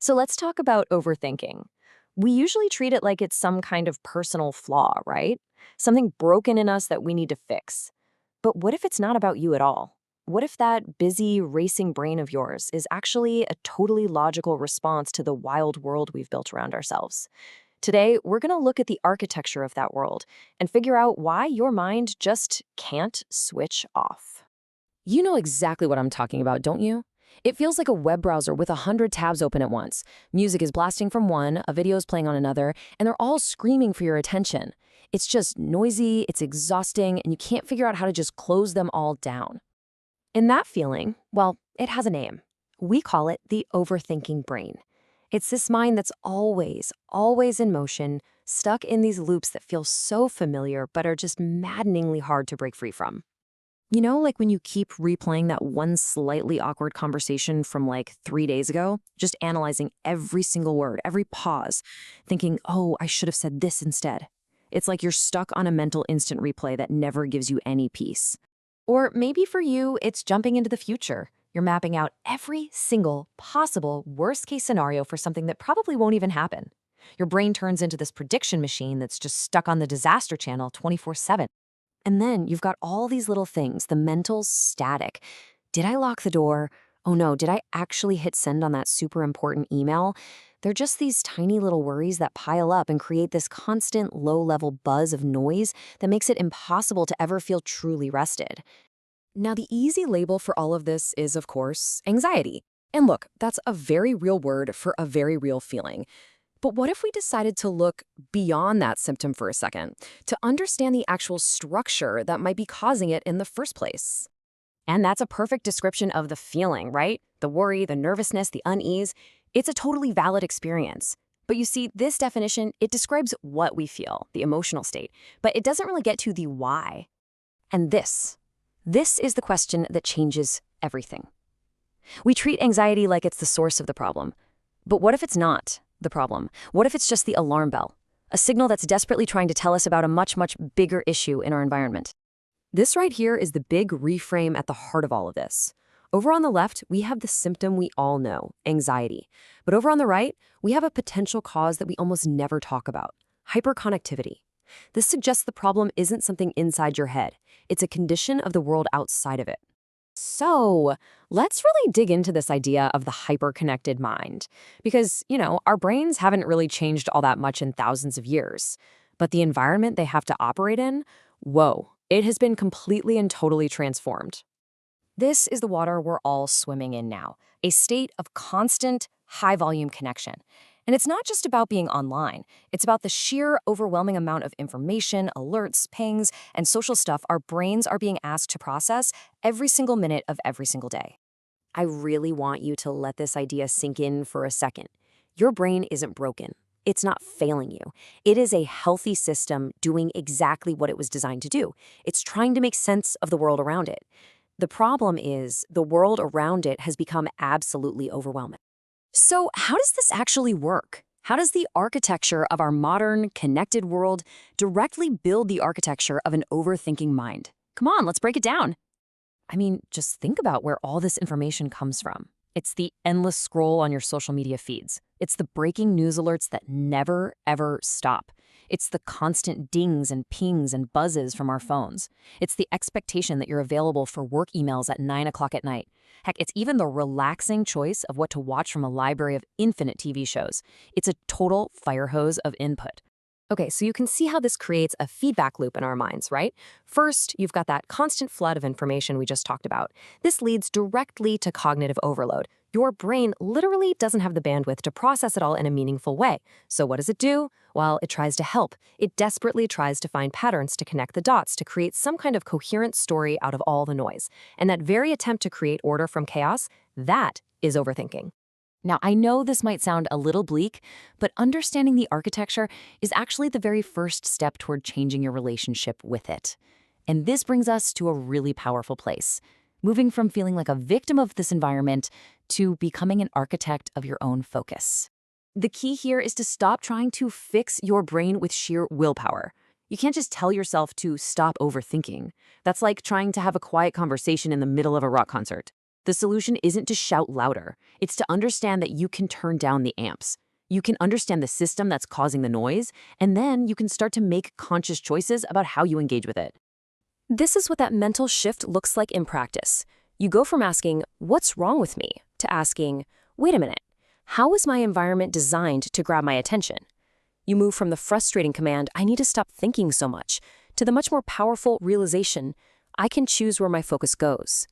So let's talk about overthinking. We usually treat it like it's some kind of personal flaw, right? Something broken in us that we need to fix. But what if it's not about you at all? What if that busy, racing brain of yours is actually a totally logical response to the wild world we've built around ourselves? Today, we're going to look at the architecture of that world and figure out why your mind just can't switch off. You know exactly what I'm talking about, don't you? It feels like a web browser with 100 tabs open at once. Music is blasting from one, a video is playing on another, and they're all screaming for your attention. It's just noisy, it's exhausting, and you can't figure out how to just close them all down. And that feeling, well, it has a name. We call it the overthinking brain. It's this mind that's always in motion, stuck in these loops that feel so familiar but are just maddeningly hard to break free from. You know, like when you keep replaying that one slightly awkward conversation from like 3 days ago, just analyzing every single word, every pause, thinking, oh, I should have said this instead. It's like you're stuck on a mental instant replay that never gives you any peace. Or maybe for you, it's jumping into the future. You're mapping out every single possible worst-case scenario for something that probably won't even happen. Your brain turns into this prediction machine that's just stuck on the disaster channel 24/7. And then you've got all these little things, the mental static. Did I lock the door? Oh no, did I actually hit send on that super important email? They're just these tiny little worries that pile up and create this constant low-level buzz of noise that makes it impossible to ever feel truly rested. Now, the easy label for all of this is, of course, anxiety. And look, that's a very real word for a very real feeling. But what if we decided to look beyond that symptom for a second, to understand the actual structure that might be causing it in the first place? And that's a perfect description of the feeling, right? The worry, the nervousness, the unease. It's a totally valid experience. But you see, this definition, it describes what we feel, the emotional state, but it doesn't really get to the why. And this is the question that changes everything. We treat anxiety like it's the source of the problem. But what if it's not the problem? What if it's just the alarm bell? A signal that's desperately trying to tell us about a much bigger issue in our environment. This right here is the big reframe at the heart of all of this. Over on the left, we have the symptom we all know, anxiety. But over on the right, we have a potential cause that we almost never talk about, hyperconnectivity. This suggests the problem isn't something inside your head. It's a condition of the world outside of it. So let's really dig into this idea of the hyperconnected mind. Because, our brains haven't really changed all that much in thousands of years. But the environment they have to operate in, whoa, it has been completely and totally transformed. This is the water we're all swimming in now, a state of constant, high-volume connection. And it's not just about being online. It's about the sheer, overwhelming amount of information, alerts, pings, and social stuff our brains are being asked to process every single minute of every single day. I really want you to let this idea sink in for a second. Your brain isn't broken. It's not failing you. It is a healthy system doing exactly what it was designed to do. It's trying to make sense of the world around it. The problem is the world around it has become absolutely overwhelming. So how does this actually work? How does the architecture of our modern, connected world directly build the architecture of an overthinking mind? Come on, let's break it down. I mean, just think about where all this information comes from. It's the endless scroll on your social media feeds. It's the breaking news alerts that never, ever stop. It's the constant dings and pings and buzzes from our phones. It's the expectation that you're available for work emails at 9 o'clock at night. Heck, it's even the relaxing choice of what to watch from a library of infinite TV shows. It's a total fire hose of input. Okay, so you can see how this creates a feedback loop in our minds, right? First, you've got that constant flood of information we just talked about. This leads directly to cognitive overload. Your brain literally doesn't have the bandwidth to process it all in a meaningful way. So what does it do? Well, it tries to help. It desperately tries to find patterns to connect the dots to create some kind of coherent story out of all the noise. And that very attempt to create order from chaos, that is overthinking. Now, I know this might sound a little bleak, but understanding the architecture is actually the very first step toward changing your relationship with it. And this brings us to a really powerful place, moving from feeling like a victim of this environment to becoming an architect of your own focus. The key here is to stop trying to fix your brain with sheer willpower. You can't just tell yourself to stop overthinking. That's like trying to have a quiet conversation in the middle of a rock concert. The solution isn't to shout louder. It's to understand that you can turn down the amps. You can understand the system that's causing the noise, and then you can start to make conscious choices about how you engage with it. This is what that mental shift looks like in practice. You go from asking, "What's wrong with me?" to asking, "Wait a minute, how is my environment designed to grab my attention?" You move from the frustrating command, "I need to stop thinking so much," to the much more powerful realization, "I can choose where my focus goes."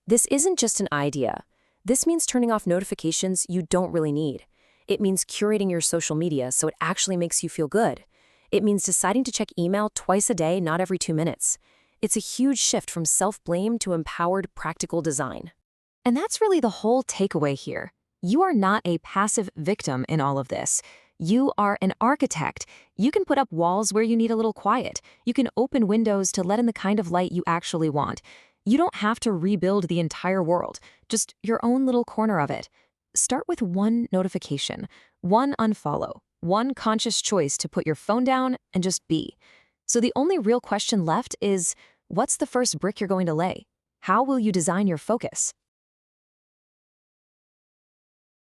This isn't just an idea. This means turning off notifications you don't really need. It means curating your social media so it actually makes you feel good. It means deciding to check email twice a day, not every 2 minutes. It's a huge shift from self-blame to empowered, practical design. And that's really the whole takeaway here. You are not a passive victim in all of this. You are an architect. You can put up walls where you need a little quiet. You can open windows to let in the kind of light you actually want. You don't have to rebuild the entire world, just your own little corner of it. Start with one notification, one unfollow, one conscious choice to put your phone down and just be. So the only real question left is, what's the first brick you're going to lay? How will you design your focus?